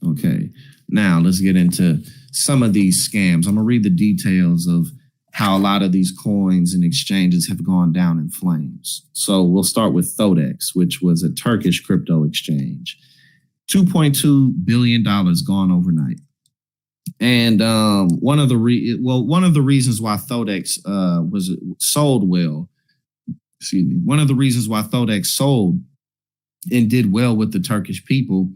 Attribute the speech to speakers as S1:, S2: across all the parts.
S1: Okay. Now let's get into some of these scams. I'm going to read the details of how a lot of these coins and exchanges have gone down in flames. So we'll start with Thodex, which was a Turkish crypto exchange. $2.2 billion gone overnight. And one of the reasons why Thodex was sold well, one of the reasons why Thodex sold and did well with the Turkish people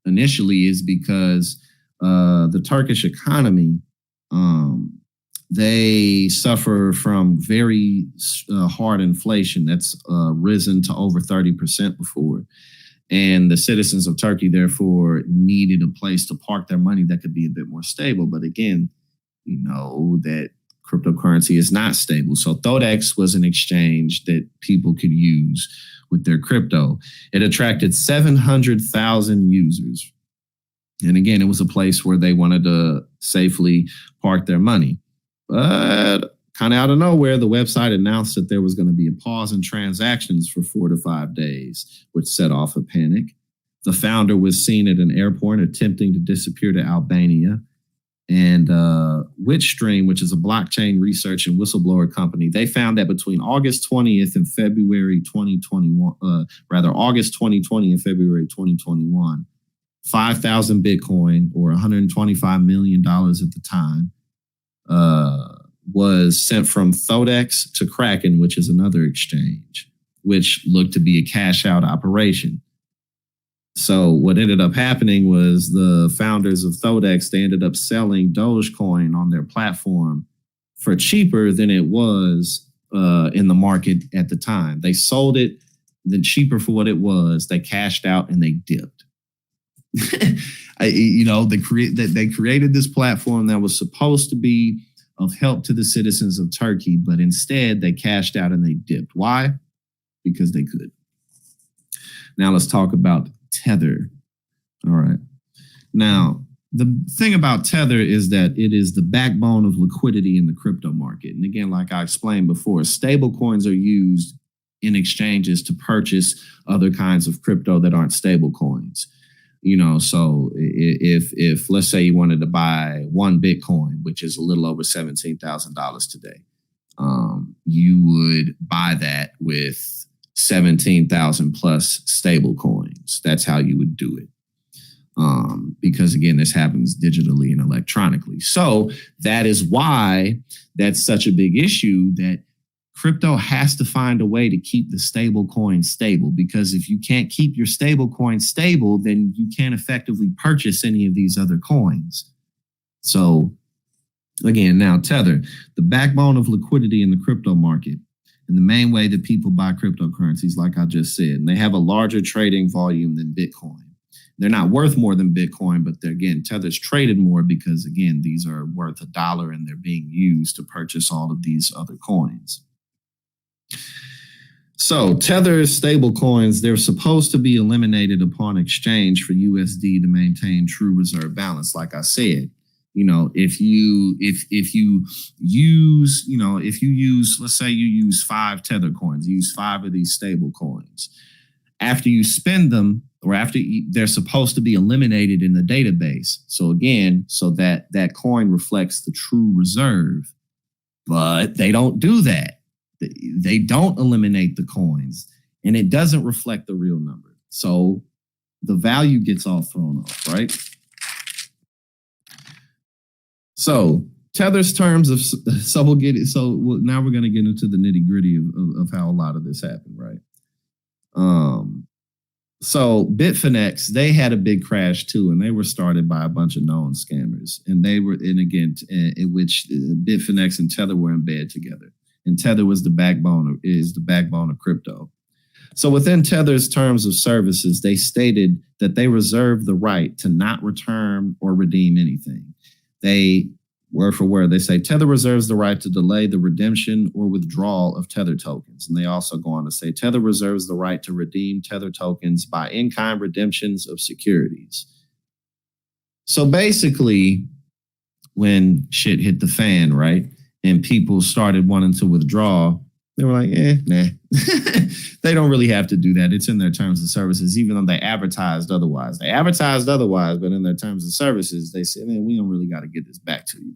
S1: initially is because the Turkish economy, they suffer from very hard inflation that's risen to over 30% before. And the citizens of Turkey, therefore, needed a place to park their money that could be a bit more stable. But again, you know that cryptocurrency is not stable. So Thodex was an exchange that people could use with their crypto. It attracted 700,000 users. And again, it was a place where they wanted to safely park their money. But kind of out of nowhere, the website announced that there was going to be a pause in transactions for 4 to 5 days, which set off a panic. The founder was seen at an airport attempting to disappear to Albania. And Witchstream, which is a blockchain research and whistleblower company, they found that between August 20th and February 2021, August 2020 and February 2021, 5,000 Bitcoin, or $125 million at the time, was sent from Thodex to Kraken, which is another exchange, which looked to be a cash out operation. So what ended up happening was the founders of Thodex, they ended up selling Dogecoin on their platform for cheaper than it was in the market at the time. They sold it then cheaper for what it was. They cashed out and they dipped. They created this platform that was supposed to be of help to the citizens of Turkey, but instead they cashed out and they dipped. Why? Because they could. Now let's talk about Tether. All right. Now, the thing about Tether is that it is the backbone of liquidity in the crypto market. And again, like I explained before, stable coins are used in exchanges to purchase other kinds of crypto that aren't stable coins. You know, so if let's say you wanted to buy one Bitcoin, which is a little over $17,000 today, you would buy that with 17,000 plus stable coins. That's how you would do it. Because again, this happens digitally and electronically. So that is why that's such a big issue, that crypto has to find a way to keep the stable coin stable, because if you can't keep your stable coin stable, then you can't effectively purchase any of these other coins. So again, now Tether, the backbone of liquidity in the crypto market, and the main way that people buy cryptocurrencies, like I just said, and they have a larger trading volume than Bitcoin. They're not worth more than Bitcoin, but again, Tether's traded more because, again, these are worth $1 and they're being used to purchase all of these other coins. So Tether's stable coins, they're supposed to be eliminated upon exchange for USD to maintain true reserve balance. Like I said, you know, if you use, let's say you use 5 Tether coins, you use 5 of these stable coins. After you spend them, or they're supposed to be eliminated in the database. So again, so that coin reflects the true reserve, but they don't do that. They don't eliminate the coins, and it doesn't reflect the real number. So the value gets all thrown off, right? So Tether's terms of, now we're going to get into the nitty gritty of how a lot of this happened, right? So Bitfinex, they had a big crash too, and they were started by a bunch of known scammers, and in which Bitfinex and Tether were in bed together. And Tether is the backbone of crypto. So within Tether's terms of services, they stated that they reserve the right to not return or redeem anything. They, word for word, they say Tether reserves the right to delay the redemption or withdrawal of Tether tokens. And they also go on to say Tether reserves the right to redeem Tether tokens by in-kind redemptions of securities. So basically, when shit hit the fan, right, and people started wanting to withdraw, They were like, nah. They don't really have to do that. It's in their terms of services, even though they advertised otherwise. They advertised otherwise, but in their terms of services, they said, man, we don't really got to get this back to you.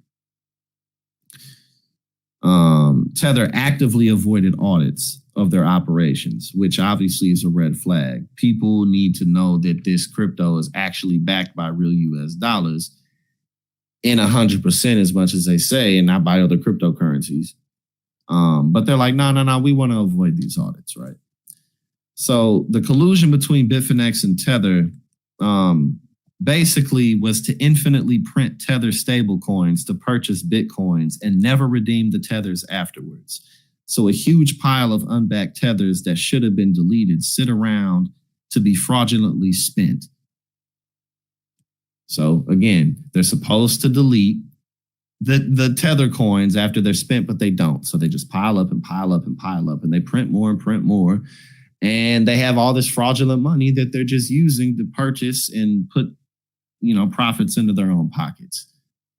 S1: Tether actively avoided audits of their operations, which obviously is a red flag. People need to know that this crypto is actually backed by real US dollars in 100% as much as they say, and not by other cryptocurrencies. But they're like, no, we want to avoid these audits, right? So the collusion between Bitfinex and Tether basically was to infinitely print Tether stablecoins to purchase Bitcoins and never redeem the Tethers afterwards. So a huge pile of unbacked Tethers that should have been deleted sit around to be fraudulently spent. So again, they're supposed to delete the Tether coins after they're spent, but they don't. So they just pile up and pile up and pile up, and they print more and print more. And they have all this fraudulent money that they're just using to purchase and put, profits into their own pockets.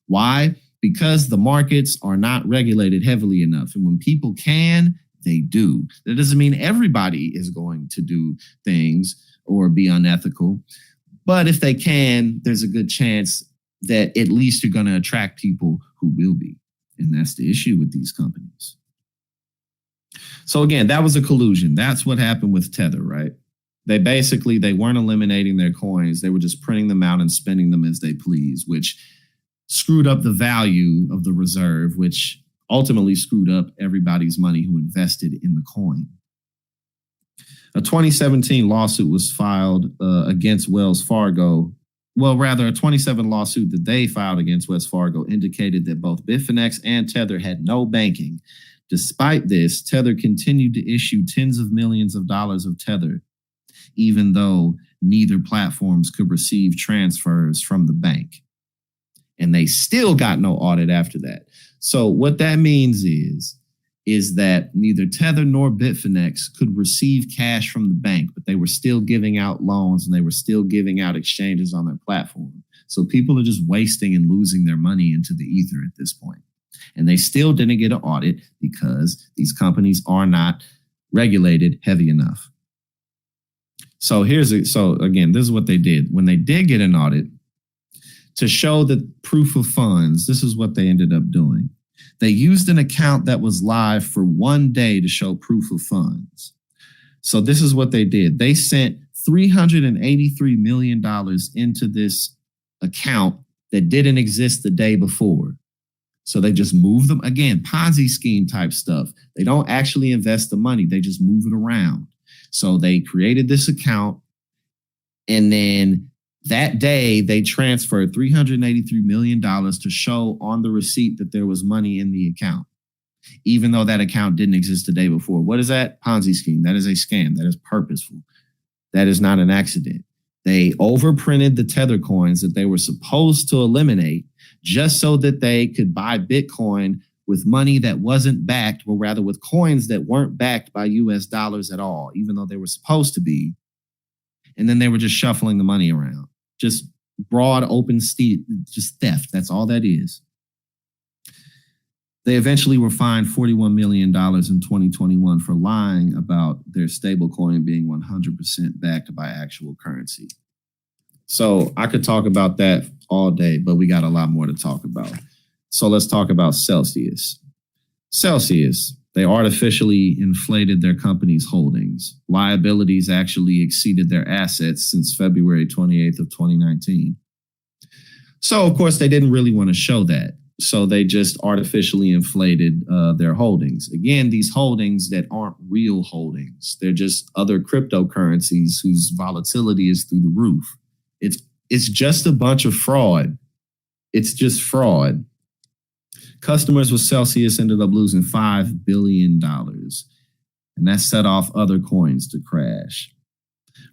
S1: Why? Because the markets are not regulated heavily enough. And when people can, they do. That doesn't mean everybody is going to do things or be unethical. But if they can, there's a good chance that at least you're going to attract people who will be. And that's the issue with these companies. So again, that was a collusion. That's what happened with Tether, right? They weren't eliminating their coins. They were just printing them out and spending them as they please, which screwed up the value of the reserve, which ultimately screwed up everybody's money who invested in the coin. A 2017 lawsuit was filed against Wells Fargo. Well, rather, a 2017 lawsuit that they filed against Wells Fargo indicated that both Bitfinex and Tether had no banking. Despite this, Tether continued to issue tens of millions of dollars of Tether, even though neither platforms could receive transfers from the bank. And they still got no audit after that. So what that means is that neither Tether nor Bitfinex could receive cash from the bank, but they were still giving out loans and they were still giving out exchanges on their platform. So people are just wasting and losing their money into the ether at this point. And they still didn't get an audit because these companies are not regulated heavy enough. So again, this is what they did. When they did get an audit, to show the proof of funds, this is what they ended up doing. They used an account that was live for 1 day to show proof of funds. So this is what they did. They sent $383 million into this account that didn't exist the day before. So they just move them. Again, Ponzi scheme type stuff. They don't actually invest the money. They just move it around. So they created this account, and then that day they transferred $383 million to show on the receipt that there was money in the account, even though that account didn't exist the day before. What is that? Ponzi scheme. That is a scam. That is purposeful. That is not an accident. They overprinted the Tether coins that they were supposed to eliminate just so that they could buy Bitcoin with money that wasn't backed, or rather with coins that weren't backed by US dollars at all, even though they were supposed to be. And then they were just shuffling the money around. Just broad, open, just theft. That's all that is. They eventually were fined $41 million in 2021 for lying about their stablecoin being 100% backed by actual currency. So I could talk about that all day, but we got a lot more to talk about. So let's talk about Celsius. Celsius, they artificially inflated their company's holdings. Liabilities actually exceeded their assets since February 28th of 2019. So, of course, they didn't really want to show that. So they just artificially inflated their holdings. Again, these holdings that aren't real holdings. They're just other cryptocurrencies whose volatility is through the roof. It's just a bunch of fraud. It's just fraud. Customers with Celsius ended up losing $5 billion, and that set off other coins to crash.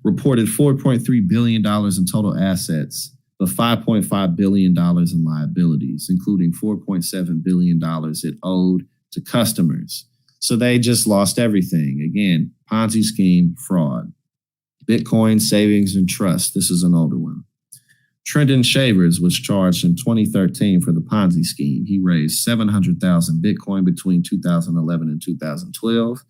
S1: Reported $4.3 billion in total assets, but $5.5 billion in liabilities, including $4.7 billion it owed to customers. So they just lost everything. Again, Ponzi scheme, fraud. Bitcoin savings and trust. This is an older one. Trenton Shavers was charged in 2013 for the Ponzi scheme. He raised 700,000 Bitcoin between 2011 and 2012,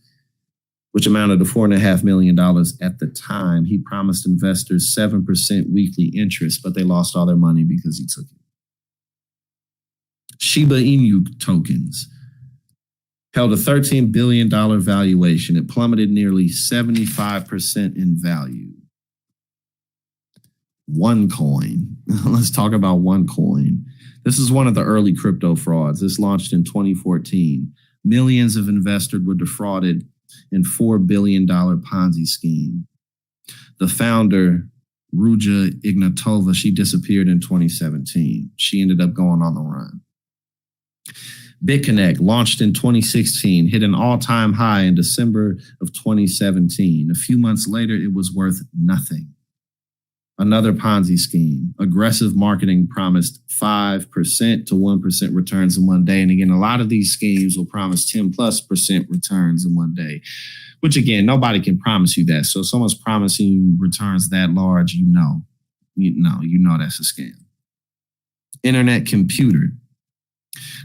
S1: which amounted to $4.5 million at the time. He promised investors 7% weekly interest, but they lost all their money because he took it. Shiba Inu tokens held a $13 billion valuation. It plummeted nearly 75% in value. OneCoin. Let's talk about OneCoin. This is one of the early crypto frauds. This launched in 2014. Millions of investors were defrauded in $4 billion Ponzi scheme. The founder, Ruja Ignatova, she disappeared in 2017. She ended up going on the run. BitConnect launched in 2016, hit an all-time high in December of 2017. A few months later, it was worth nothing. Another Ponzi scheme. Aggressive marketing promised 5% to 1% returns in one day. And again, a lot of these schemes will promise 10+% returns in one day, which again, nobody can promise you that. So if someone's promising you returns that large, you know that's a scam. Internet computer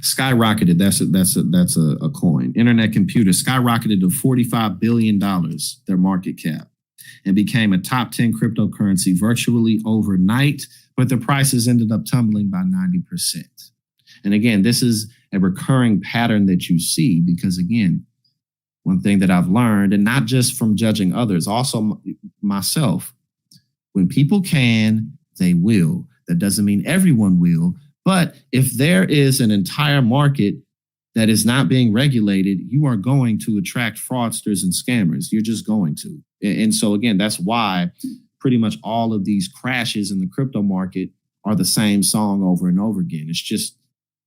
S1: skyrocketed. That's a coin. Internet computer skyrocketed to $45 billion, their market cap, and became a top 10 cryptocurrency virtually overnight, but the prices ended up tumbling by 90%. And again, this is a recurring pattern that you see because, again, one thing that I've learned, and not just from judging others, also myself, when people can, they will. That doesn't mean everyone will, but if there is an entire market that is not being regulated, you are going to attract fraudsters and scammers. You're just going to. And so, again, that's why pretty much all of these crashes in the crypto market are the same song over and over again.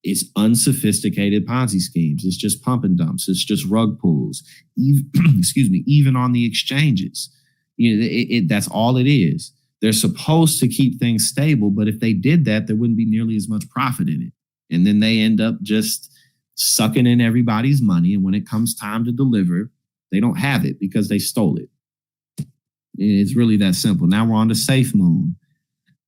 S1: It's unsophisticated Ponzi schemes. It's just pump and dumps. It's just rug pulls. Even on the exchanges, that's all it is. They're supposed to keep things stable, but if they did that, there wouldn't be nearly as much profit in it. And then they end up just sucking in everybody's money. And when it comes time to deliver, they don't have it because they stole it. It's really that simple. Now we're on to SafeMoon.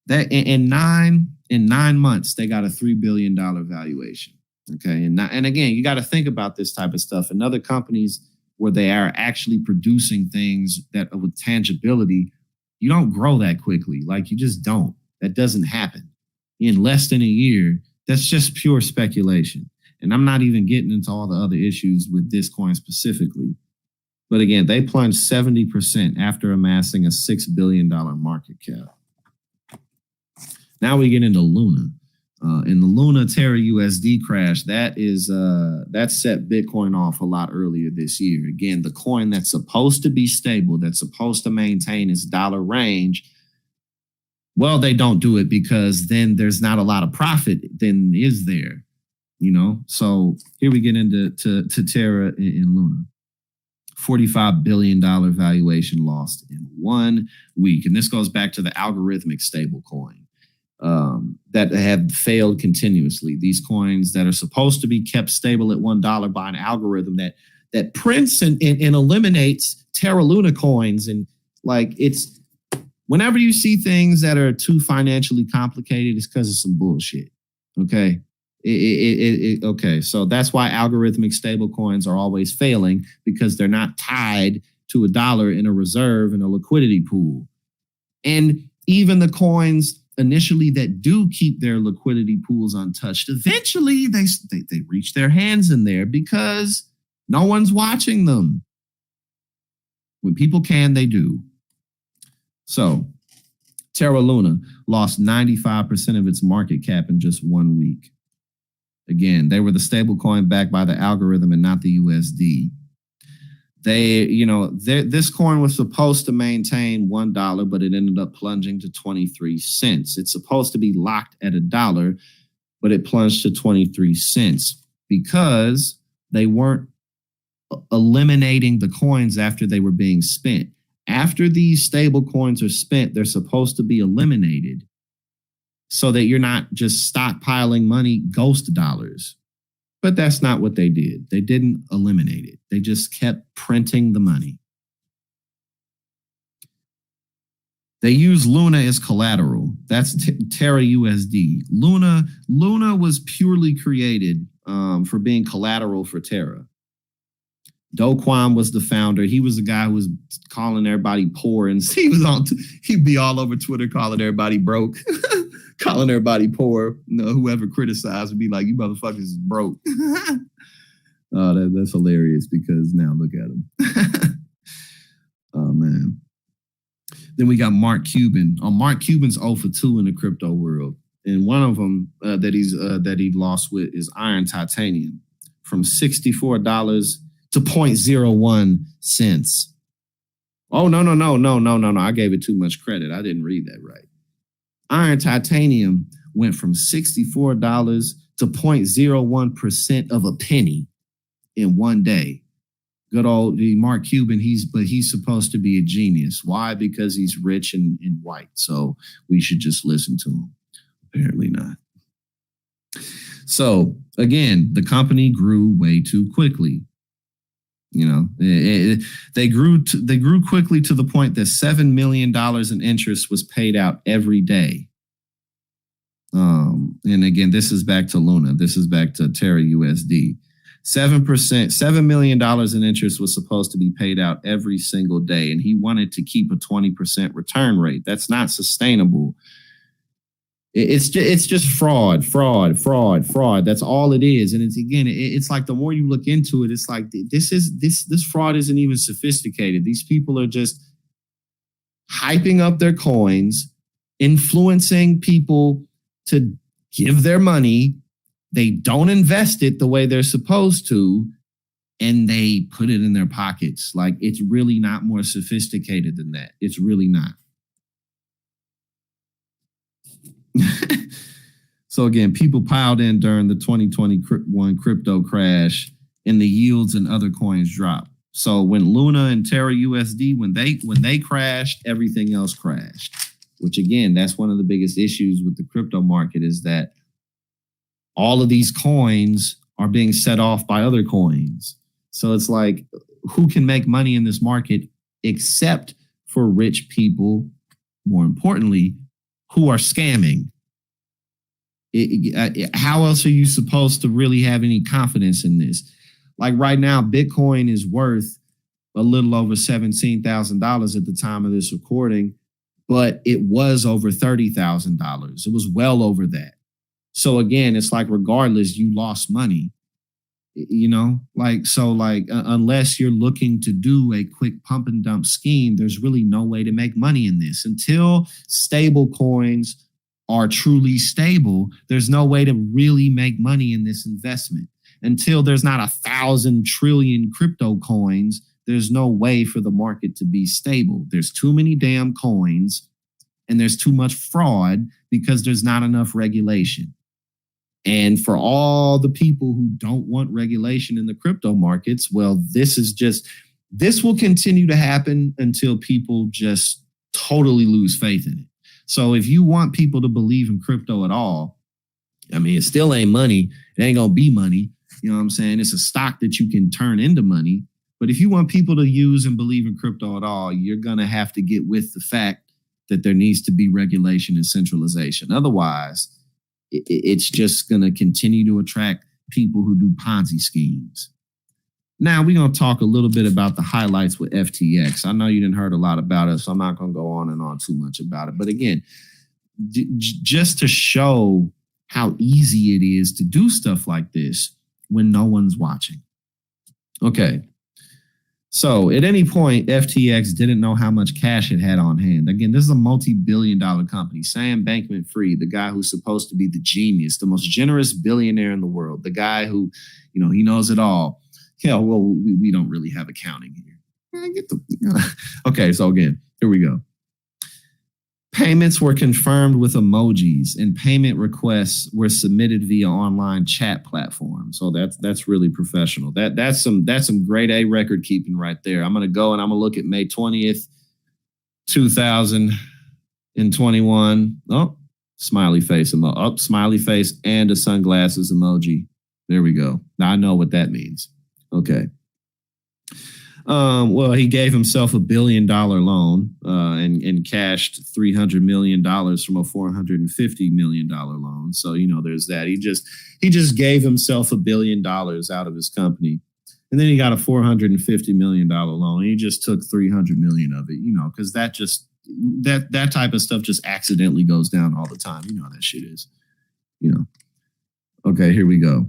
S1: That in 9 months, they got a $3 billion valuation. Okay. And again, you got to think about this type of stuff. In other companies where they are actually producing things that with tangibility, you don't grow that quickly. Like you just don't. That doesn't happen. In less than a year, that's just pure speculation. And I'm not even getting into all the other issues with this coin specifically. But again, they plunged 70% after amassing a $6 billion market cap. Now we get into Luna. In the Luna Terra USD crash, that set Bitcoin off a lot earlier this year. Again, the coin that's supposed to be stable, that's supposed to maintain its dollar range, well, they don't do it because then there's not a lot of profit, then is there? So here we get into Terra and Luna. $45 billion valuation lost in 1 week. And this goes back to the algorithmic stable coin that have failed continuously. These coins that are supposed to be kept stable at $1 by an algorithm that prints and eliminates Terra Luna coins. And like it's whenever you see things that are too financially complicated, it's because of some bullshit. Okay. Okay, so that's why algorithmic stable coins are always failing because they're not tied to $1 in a reserve in a liquidity pool. And even the coins initially that do keep their liquidity pools untouched, eventually they reach their hands in there because no one's watching them. When people can, they do. So Terra Luna lost 95% of its market cap in just 1 week. Again, they were the stable coin backed by the algorithm and not the USD. This coin was supposed to maintain $1, but it ended up plunging to 23 cents. It's supposed to be locked at $1, but it plunged to 23 cents because they weren't eliminating the coins after they were being spent. After these stable coins are spent, they're supposed to be eliminated, so that you're not just stockpiling money, ghost dollars. But that's not what they did. They didn't eliminate it. They just kept printing the money. They use Luna as collateral. That's Terra USD. Luna was purely created for being collateral for Terra. Do Kwon was the founder. He was the guy who was calling everybody poor, and he'd be all over Twitter calling everybody broke, calling everybody poor. Whoever criticized would be like, "You motherfuckers is broke." Oh, that's hilarious because now look at him. Oh man. Then we got Mark Cuban. Mark Cuban's 0 for 2 in the crypto world, and one of them that he lost with is iron titanium, from $64 to 0.01 cents. Oh no! I gave it too much credit. I didn't read that right. Iron titanium went from $64 to 0.01% of a penny in one day. Good old Mark Cuban, he's supposed to be a genius. Why? Because he's rich and white. So we should just listen to him. Apparently not. So again, the company grew way too quickly. They grew quickly to the point that $7 million in interest was paid out every day. And again, this is back to Luna. This is back to Terra USD. 7% million in interest was supposed to be paid out every single day, and he wanted to keep a 20% return rate. That's not sustainable. It's just fraud. That's all it is. And it's like the more you look into it, it's like this fraud isn't even sophisticated. These people are just hyping up their coins, influencing people to give their money. They don't invest it the way they're supposed to, and they put it in their pockets. Like, it's really not more sophisticated than that. It's really not. So again, people piled in during the 2021 crypto crash, and the yields and other coins dropped. So when Luna and Terra USD, when they crashed, everything else crashed. Which again, that's one of the biggest issues with the crypto market, is that all of these coins are being set off by other coins. So it's like, who can make money in this market except for rich people, more importantly, who are scamming? How else are you supposed to really have any confidence in this? Like right now, Bitcoin is worth a little over $17,000 at the time of this recording, but it was over $30,000. It was well over that. So again, it's like, regardless, you lost money, unless you're looking to do a quick pump and dump scheme, there's really no way to make money in this. Until stable coins are truly stable, there's no way to really make money in this investment. Until there's not 1,000 trillion crypto coins, there's no way for the market to be stable. There's too many damn coins, and there's too much fraud because there's not enough regulation. And for all the people who don't want regulation in the crypto markets, well, this will continue to happen until people just totally lose faith in it. So if you want people to believe in crypto at all, I mean, it still ain't money. It ain't going to be money. You know what I'm saying? It's a stock that you can turn into money. But if you want people to use and believe in crypto at all, you're going to have to get with the fact that there needs to be regulation and centralization. Otherwise, it's just going to continue to attract people who do Ponzi schemes. Now, we're going to talk a little bit about the highlights with FTX. I know you didn't heard a lot about it, so I'm not going to go on and on too much about it. But again, just to show how easy it is to do stuff like this when no one's watching. Okay. So at any point, FTX didn't know how much cash it had on hand. Again, this is a multi-billion-dollar company. Sam Bankman-Fried, the guy who's supposed to be the genius, the most generous billionaire in the world, the guy who, he knows it all. Yeah, well, we don't really have accounting here. Okay, so again, here we go. Payments were confirmed with emojis, and payment requests were submitted via online chat platforms. So that's really professional. That's some grade A record keeping right there. I'm gonna go and I'm gonna look at May 20th, 2021. Oh, smiley face smiley face and a sunglasses emoji. There we go. Now I know what that means. Okay. Well, he gave himself $1 billion loan and cashed $300 million from a $450 million loan. So, there's that. He just gave himself $1 billion out of his company. And then he got a $450 million loan. He just took $300 million of it, because that type of stuff just accidentally goes down all the time. You know how that shit is, Okay, here we go.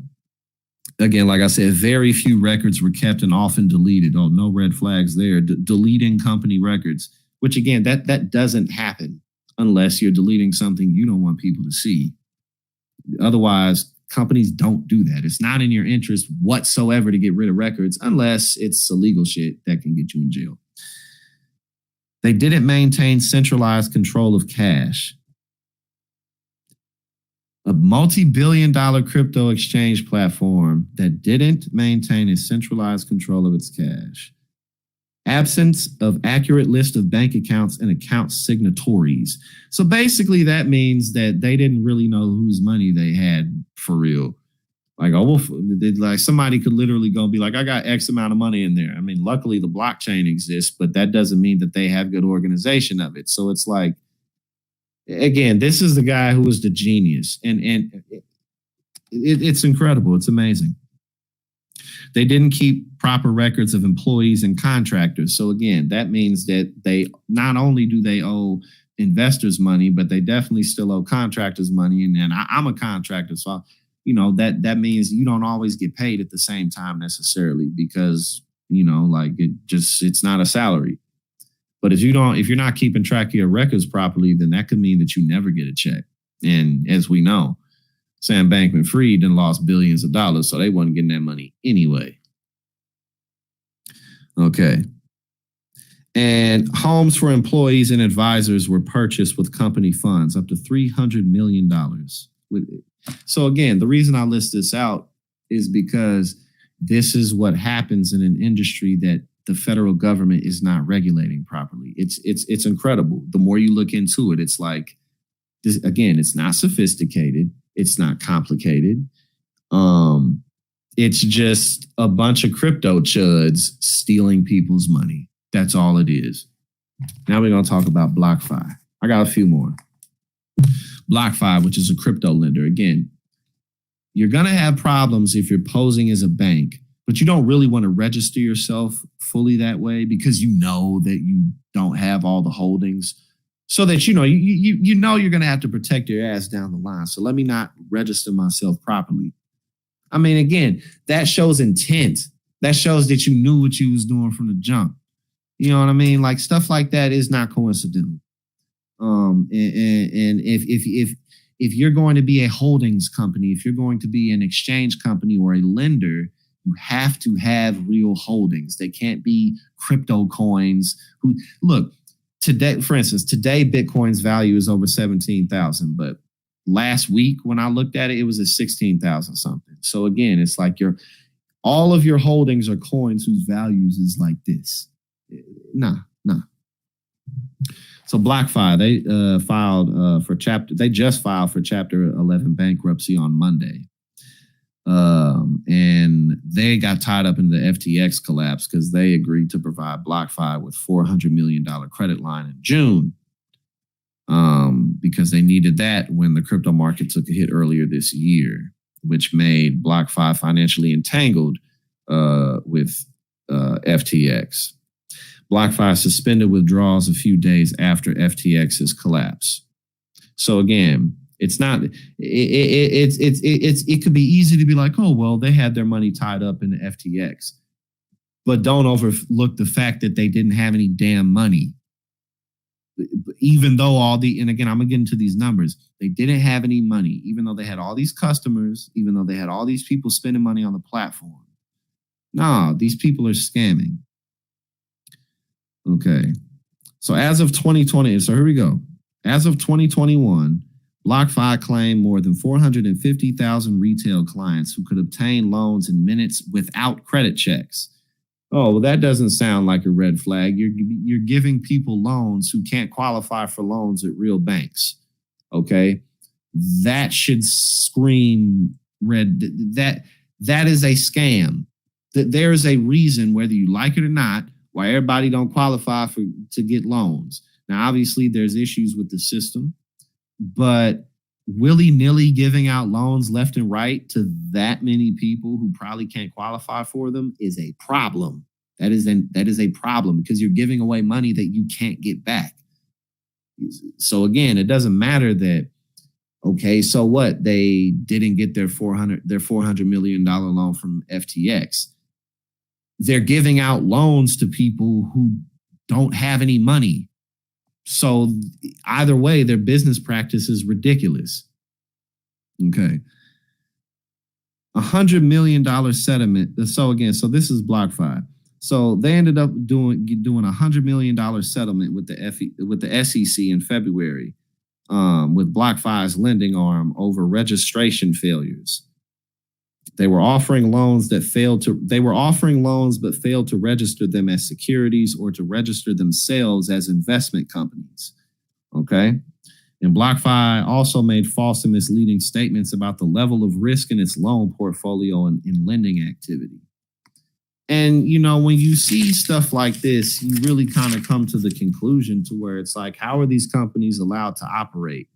S1: Again, like I said, very few records were kept and often deleted. Oh, no red flags there. Deleting company records, which again, that doesn't happen unless you're deleting something you don't want people to see. Otherwise, companies don't do that. It's not in your interest whatsoever to get rid of records unless it's illegal shit that can get you in jail. They didn't maintain centralized control of cash. A multi-billion-dollar crypto exchange platform that didn't maintain a centralized control of its cash. Absence of accurate list of bank accounts and account signatories. So basically that means that they didn't really know whose money they had for real. Like, somebody could literally go and be like, I got X amount of money in there. I mean, luckily the blockchain exists, but that doesn't mean that they have good organization of it. So it's like, again, this is the guy who was the genius, and it's incredible. It's amazing. They didn't keep proper records of employees and contractors. So again, that means that they not only do they owe investors money, but they definitely still owe contractors money. And then I'm a contractor, so that means you don't always get paid at the same time necessarily because it's not a salary. But if you're not keeping track of your records properly, then that could mean that you never get a check. And as we know, Sam Bankman-Fried then lost billions of dollars, so they wasn't getting that money anyway. Okay. And homes for employees and advisors were purchased with company funds up to $300 million. So again, the reason I list this out is because this is what happens in an industry that the federal government is not regulating properly. It's incredible. The more you look into it, it's like, this, again, it's not sophisticated. It's not complicated. It's just a bunch of crypto chuds stealing people's money. That's all it is. Now we're going to talk about BlockFi. I got a few more. BlockFi, which is a crypto lender. Again, you're going to have problems if you're posing as a bank, but you don't really want to register yourself fully that way because you know that you don't have all the holdings, so that you're going to have to protect your ass down the line. So let me not register myself properly. I mean, again, that shows intent. That shows that you knew what you was doing from the jump. You know what I mean? Like, stuff like that is not coincidental. And if you're going to be a holdings company, if you're going to be an exchange company or a lender, you have to have real holdings. They can't be crypto coins. Look, today, for instance, Bitcoin's value is over 17,000, but last week when I looked at it, it was at 16,000 something. So again, it's like all of your holdings are coins whose values is like this. Nah. So BlockFi, they just filed for Chapter 11 bankruptcy on Monday. And they got tied up in the FTX collapse because they agreed to provide BlockFi with $400 million credit line in June. Because they needed that when the crypto market took a hit earlier this year, which made BlockFi financially entangled with FTX. BlockFi suspended withdrawals a few days after FTX's collapse. So again, it's not. It could be easy to be like, oh well, they had their money tied up in the FTX, but don't overlook the fact that they didn't have any damn money. Even though and again, I'm gonna get into these numbers. They didn't have any money, even though they had all these customers, even though they had all these people spending money on the platform. No, these people are scamming. Okay. So as of 2020, so here we go. As of 2021, BlockFi claimed more than 450,000 retail clients who could obtain loans in minutes without credit checks. Oh, well, that doesn't sound like a red flag. You're giving people loans who can't qualify for loans at real banks. Okay. That should scream red. That is a scam. that there's a reason, whether you like it or not, why everybody don't qualify to get loans. Now, obviously, there's issues with the system, but willy-nilly giving out loans left and right to that many people who probably can't qualify for them is a problem. That is a problem because you're giving away money that you can't get back. So again, it doesn't matter that, okay, so what? They didn't get their $400 million loan from FTX. They're giving out loans to people who don't have any money. So either way, their business practice is ridiculous. Okay. $100 million settlement. So this is BlockFi. So they ended up doing $100 million settlement with the SEC in February, with BlockFi's lending arm over registration failures. They were offering loans but failed to register them as securities or to register themselves as investment companies. Okay. And BlockFi also made false and misleading statements about the level of risk in its loan portfolio and lending activity. And, when you see stuff like this, you really kind of come to the conclusion to where it's like, how are these companies allowed to operate?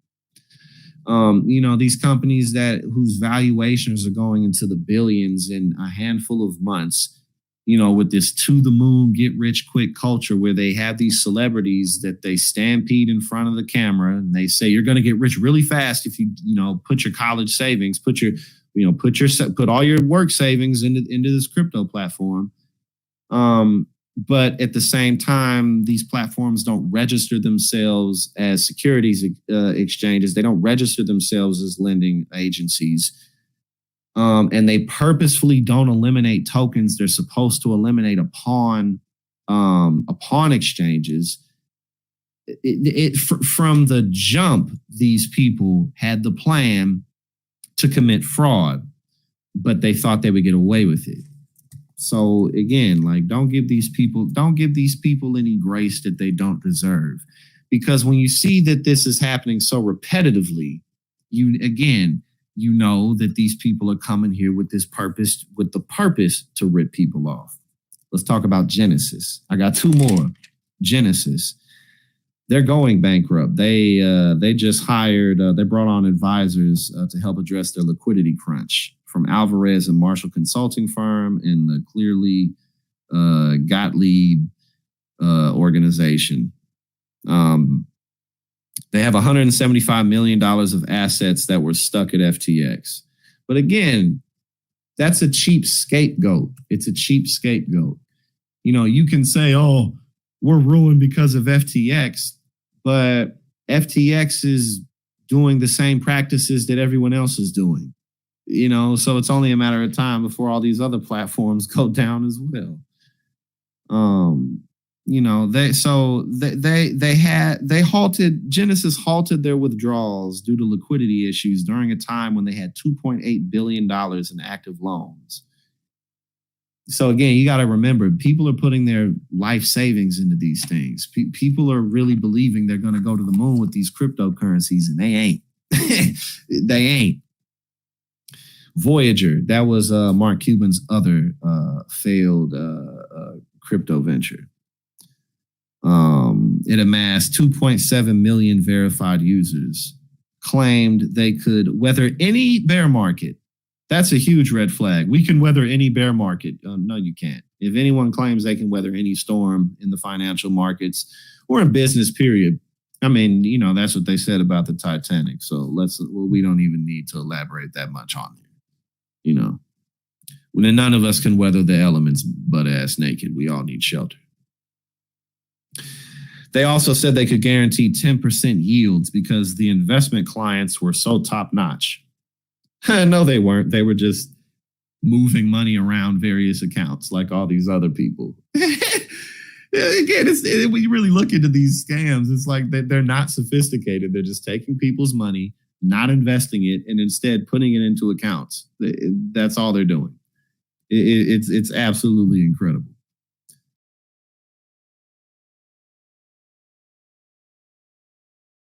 S1: These companies whose valuations are going into the billions in a handful of months, with this to the moon, get rich quick culture where they have these celebrities that they stampede in front of the camera and they say, you're going to get rich really fast if you, put your college savings, put all your work savings into this crypto platform. But at the same time, these platforms don't register themselves as securities exchanges. They don't register themselves as lending agencies. And they purposefully don't eliminate tokens they're supposed to eliminate upon exchanges. From the jump, these people had the plan to commit fraud, but they thought they would get away with it. So again, don't give these people any grace that they don't deserve. Because when you see that this is happening so repetitively, you know that these people are coming here with the purpose to rip people off. Let's talk about Genesis. I got two more. Genesis. They're going bankrupt. They just hired, they brought on advisors to help address their liquidity crunch from Alvarez and Marshall Consulting Firm and the Clearly Gottlieb organization. They have $175 million of assets that were stuck at FTX. But again, that's a cheap scapegoat. It's a cheap scapegoat. You can say, oh, we're ruined because of FTX, but FTX is doing the same practices that everyone else is doing. So it's only a matter of time before all these other platforms go down as well. Genesis halted their withdrawals due to liquidity issues during a time when they had $2.8 billion in active loans. So again, you got to remember, people are putting their life savings into these things. People are really believing they're going to go to the moon with these cryptocurrencies, and they ain't. They ain't. Voyager, that was Mark Cuban's other failed crypto venture. It amassed 2.7 million verified users, claimed they could weather any bear market. That's a huge red flag. We can weather any bear market. No, you can't. If anyone claims they can weather any storm in the financial markets or in business, period. I mean, that's what they said about the Titanic. So we don't even need to elaborate that much on it. When none of us can weather the elements butt ass naked. We all need shelter. They also said they could guarantee 10% yields because the investment clients were so top notch. No, they weren't. They were just moving money around various accounts like all these other people. Again, when you really look into these scams, it's like they're not sophisticated. They're just taking people's money, not investing it, and instead putting it into accounts. That's all they're doing. It's absolutely incredible.